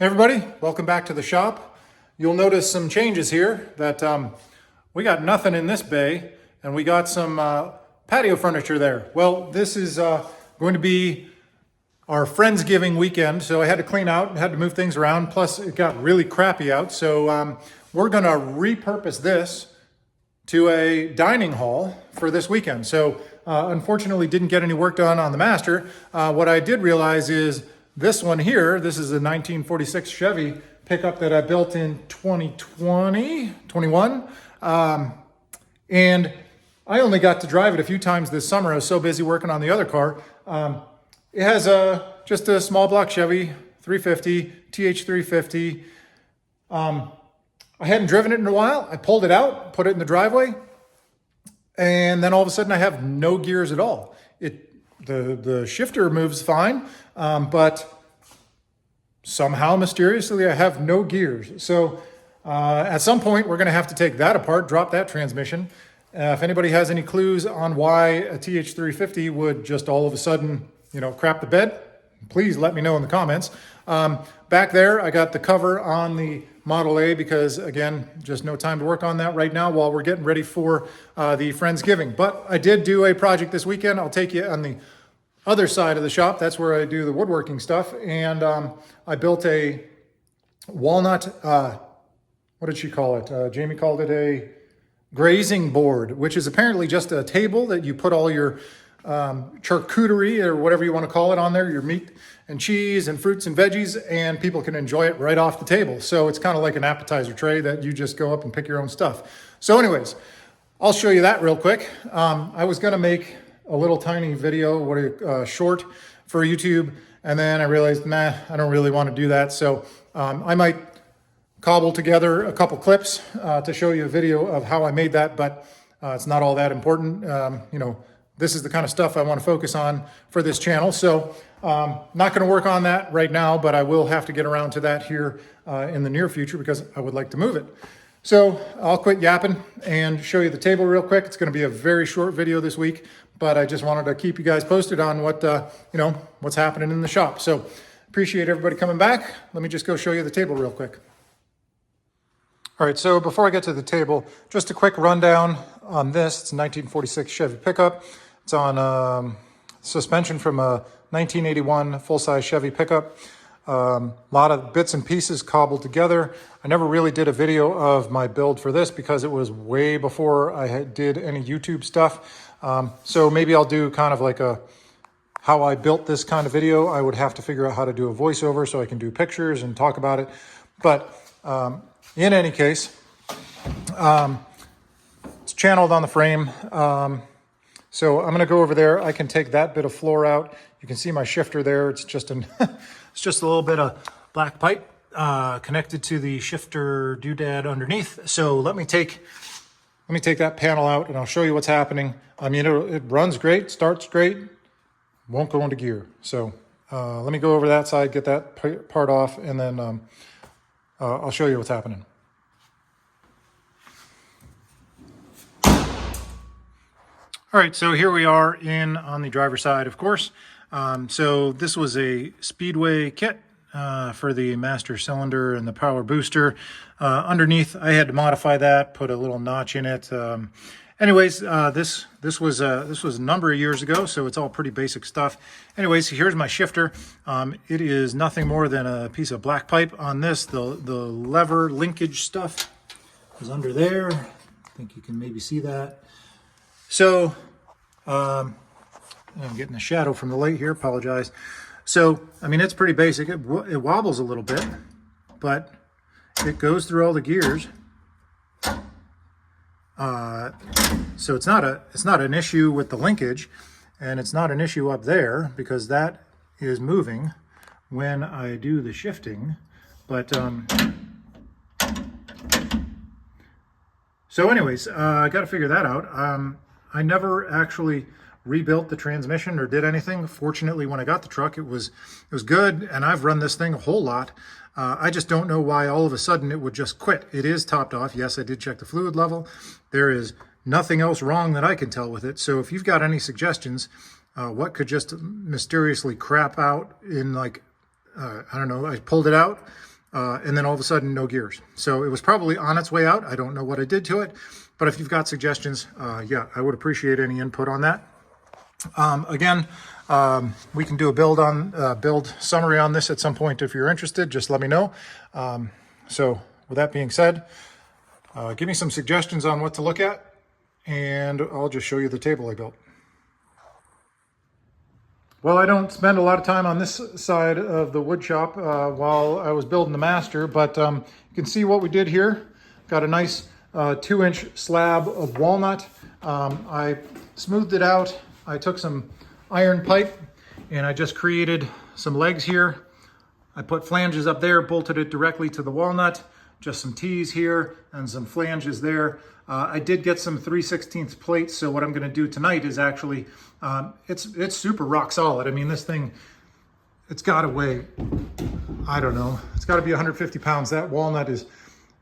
Hey everybody, welcome back to the shop. You'll notice some changes here that we got nothing in this bay and we got some patio furniture there. Well, this is going to be our Friendsgiving weekend, so I had to clean out and had to move things around. Plus it got really crappy out, so we're gonna repurpose this to a dining hall for this weekend. So unfortunately didn't get any work done on the master. What I did realize is this one here, this is a 1946 Chevy pickup that I built in 21. And I only got to drive it a few times this summer. I was so busy working on the other car. It has just a small block Chevy 350, TH350. I hadn't driven it in a while. I pulled it out, put it in the driveway, and then all of a sudden I have no gears at all. The shifter moves fine, but somehow mysteriously I have no gears. So at some point we're going to have to take that apart, drop that transmission. If anybody has any clues on why a TH350 would just all of a sudden, crap the bed, please let me know in the comments. Back there, I got the cover on the Model A because, again, just no time to work on that right now while we're getting ready for the Friendsgiving. But I did do a project this weekend. I'll take you on the other side of the shop. That's where I do the woodworking stuff. And I built a walnut, what did she call it? Jamie called it a grazing board, which is apparently just a table that you put all your charcuterie or whatever you want to call it on there, your meat and cheese and fruits and veggies, and people can enjoy it right off the table. So it's kind of like an appetizer tray that you just go up and pick your own stuff. So anyways, I'll show you that real quick. I was going to make a little tiny video, short for YouTube, and then I realized, I don't really want to do that. So I might cobble together a couple clips to show you a video of how I made that, but it's not all that important. This is the kind of stuff I want to focus on for this channel. So not going to work on that right now, but I will have to get around to that here in the near future because I would like to move it. So I'll quit yapping and show you the table real quick. It's going to be a very short video this week, but I just wanted to keep you guys posted on what, what's happening in the shop. So appreciate everybody coming back. Let me just go show you the table real quick. All right, so before I get to the table, just a quick rundown on this. It's a 1946 Chevy pickup. It's on suspension from a 1981 full-size Chevy pickup. A lot of bits and pieces cobbled together. I never really did a video of my build for this because it was way before I did any YouTube stuff. So maybe I'll do kind of like a how I built this kind of video. I would have to figure out how to do a voiceover so I can do pictures and talk about it. But in any case, it's channeled on the frame. So I'm going to go over there. I can take that bit of floor out. You can see my shifter there. It's just it's just a little bit of black pipe connected to the shifter doodad underneath. So let me take that panel out and I'll show you what's happening. I mean, it runs great, starts great, won't go into gear. So let me go over that side, get that part off, and then I'll show you what's happening. All right, so here we are on the driver's side, of course. So this was a Speedway kit for the master cylinder and the power booster. Underneath, I had to modify that, put a little notch in it. Anyways, this was a number of years ago, so it's all pretty basic stuff. Anyways, here's my shifter. It is nothing more than a piece of black pipe on this. The lever linkage stuff is under there. I think you can maybe see that. So, I'm getting a shadow from the light here, apologize. So, I mean, it's pretty basic. It wobbles a little bit, but it goes through all the gears. So it's not an issue with the linkage, and it's not an issue up there because that is moving when I do the shifting. But, so anyways, I got to figure that out. I never actually rebuilt the transmission or did anything. Fortunately, when I got the truck, it was good, and I've run this thing a whole lot. I just don't know why all of a sudden it would just quit. It is topped off. Yes, I did check the fluid level. There is nothing else wrong that I can tell with it. So if you've got any suggestions, what could just mysteriously crap out in like, I don't know, I pulled it out, and then all of a sudden no gears. So it was probably on its way out. I don't know what I did to it, but if you've got suggestions, yeah, I would appreciate any input on that. Again, we can do a build summary on this at some point. If you're interested, just let me know. So with that being said, give me some suggestions on what to look at, and I'll just show you the table I built. Well, I don't spend a lot of time on this side of the wood shop while I was building the master, but you can see what we did here. Got a nice 2-inch slab of walnut. I smoothed it out. I took some iron pipe and I just created some legs here. I put flanges up there, bolted it directly to the walnut, just some T's here and some flanges there. I did get some 3/16 plates, so what I'm going to do tonight is actually, it's super rock solid. I mean, this thing, it's got to weigh, I don't know, it's got to be 150 pounds. That walnut is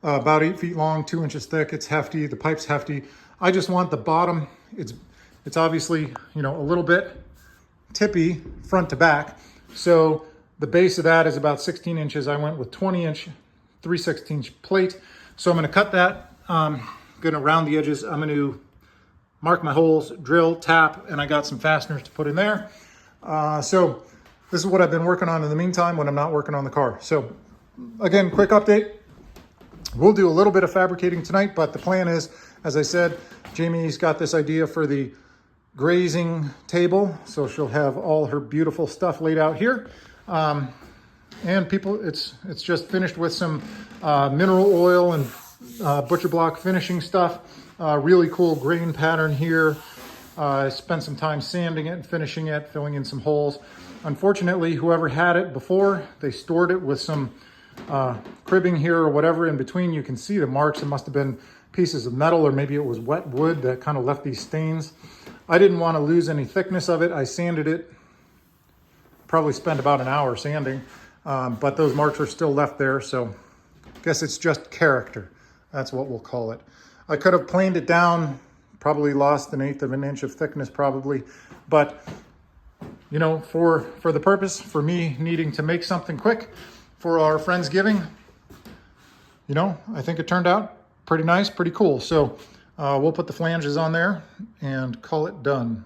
about 8 feet long, 2 inches thick. It's hefty. The pipe's hefty. I just want the bottom. It's obviously, you know, a little bit tippy front to back. So the base of that is about 16 inches. I went with 20-inch 3/16 plate. So I'm going to cut that. Going to round the edges. I'm going to mark my holes, drill, tap, and I got some fasteners to put in there. So this is what I've been working on in the meantime when I'm not working on the car. So again, quick update. We'll do a little bit of fabricating tonight, but the plan is, as I said, Jamie's got this idea for the grazing table. So she'll have all her beautiful stuff laid out here. And people, it's just finished with some mineral oil and butcher block finishing stuff. Really cool grain pattern here. I spent some time sanding it and finishing it, filling in some holes. Unfortunately, whoever had it before, they stored it with some cribbing here or whatever in between. You can see the marks. It must have been pieces of metal, or maybe it was wet wood that kind of left these stains. I didn't want to lose any thickness of it. I sanded it, probably spent about an hour sanding, but those marks are still left there. So I guess it's just character. That's what we'll call it. I could have planed it down, probably lost 1/8 of an inch of thickness probably, but you know, for the purpose, for me needing to make something quick for our Friendsgiving, you know, I think it turned out pretty nice, pretty cool. So we'll put the flanges on there and call it done.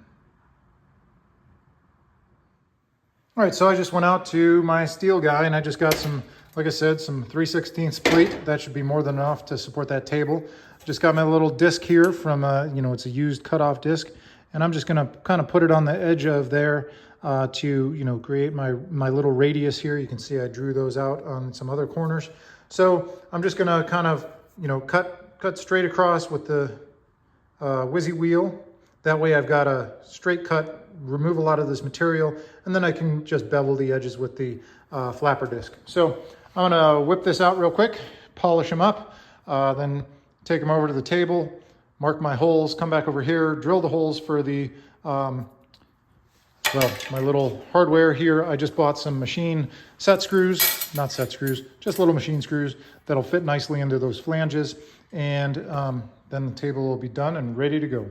All right, so I just went out to my steel guy and I just got some, like I said, some 3/16 plate. That should be more than enough to support that table. Just got my little disc here from, you know, it's a used cutoff disc. And I'm just gonna kind of put it on the edge of there to, you know, create my little radius here. You can see I drew those out on some other corners. So I'm just gonna kind of, you know, cut straight across with the Whizzy wheel. That way I've got a straight cut, remove a lot of this material, and then I can just bevel the edges with the flapper disc. So I'm gonna whip this out real quick, polish them up, then take them over to the table, mark my holes, come back over here, drill the holes for the, well, my little hardware here. I just bought some machine set screws, not set screws, just little machine screws that'll fit nicely into those flanges. And then the table will be done and ready to go.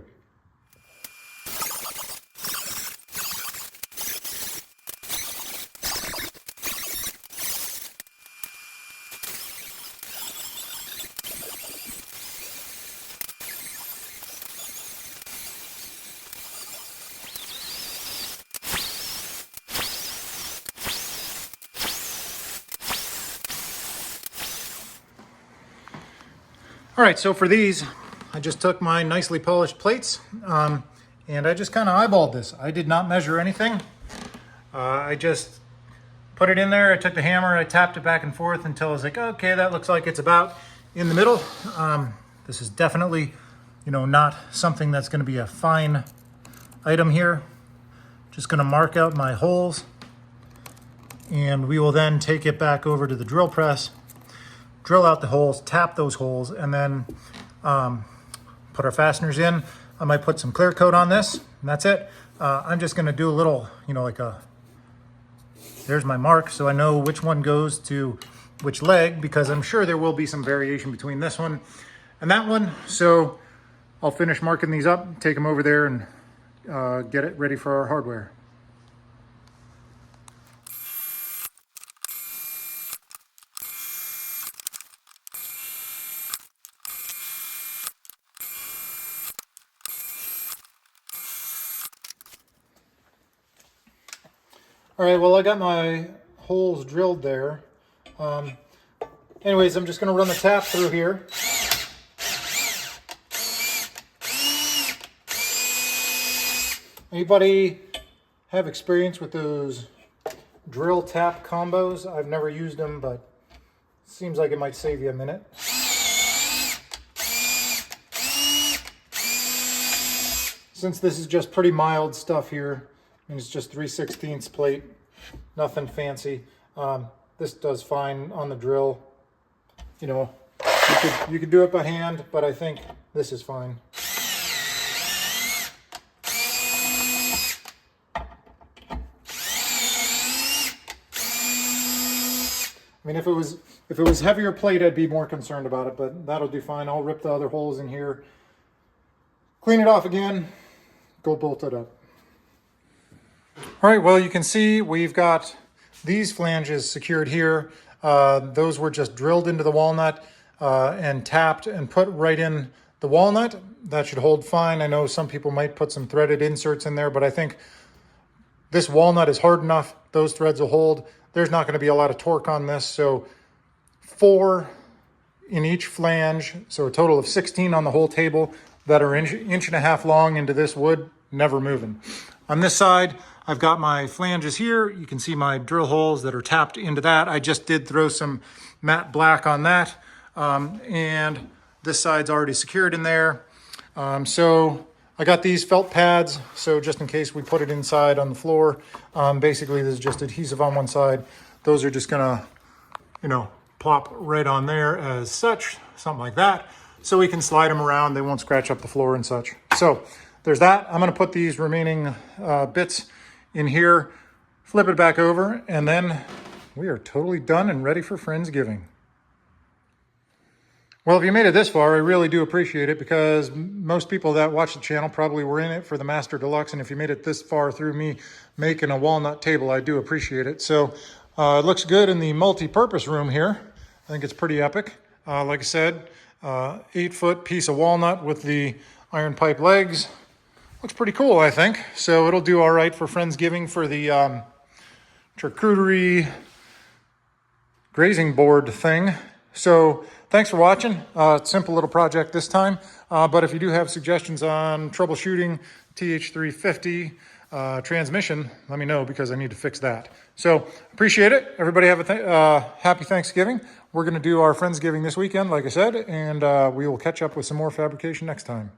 All right, so for these, I just took my nicely polished plates and I just kind of eyeballed this. I did not measure anything. I just put it in there. I took the hammer, I tapped it back and forth until I was like, okay, that looks like it's about in the middle. This is definitely, you know, not something that's going to be a fine item here. Just going to mark out my holes and we will then take it back over to the drill press, drill out the holes, tap those holes, and then put our fasteners in. I might put some clear coat on this, and that's it. I'm just gonna do a little, you know, like there's my mark, so I know which one goes to which leg, because I'm sure there will be some variation between this one and that one. So I'll finish marking these up, take them over there, and get it ready for our hardware. All right, well, I got my holes drilled there. Anyways, I'm just going to run the tap through here. Anybody have experience with those drill tap combos? I've never used them, but it seems like it might save you a minute. Since this is just pretty mild stuff here, and it's just 3/16 plate, nothing fancy, this does fine on the drill. You know, you could do it by hand, but I think this is fine. I mean, if it was heavier plate, I'd be more concerned about it, but that'll do fine. I'll rip the other holes in here, clean it off again, go bolt it up. All right, well, you can see we've got these flanges secured here. Those were just drilled into the walnut and tapped and put right in the walnut. That should hold fine. I know some people might put some threaded inserts in there, but I think this walnut is hard enough. Those threads will hold. There's not going to be a lot of torque on this, so 4 in each flange, so a total of 16 on the whole table that are inch and a half long into this wood, never moving. On this side, I've got my flanges here. You can see my drill holes that are tapped into that. I just did throw some matte black on that, and this side's already secured in there. So I got these felt pads, so just in case we put it inside on the floor. Basically, this is just adhesive on one side. Those are just gonna, you know, plop right on there as such, something like that. So we can slide them around. They won't scratch up the floor and such. So there's that. I'm gonna put these remaining bits in here, flip it back over, and then we are totally done and ready for Friendsgiving. Well, if you made it this far, I really do appreciate it, because most people that watch the channel probably were in it for the Master Deluxe, and if you made it this far through me making a walnut table, I do appreciate it. So it looks good in the multi-purpose room here. I think it's pretty epic. Like I said, 8-foot piece of walnut with the iron pipe legs. Looks pretty cool, I think. So it'll do all right for Friendsgiving for the charcuterie grazing board thing. So thanks for watching. Simple little project this time. But if you do have suggestions on troubleshooting TH350 transmission, let me know, because I need to fix that. So appreciate it. Everybody have a happy Thanksgiving. We're going to do our Friendsgiving this weekend, like I said, and we will catch up with some more fabrication next time.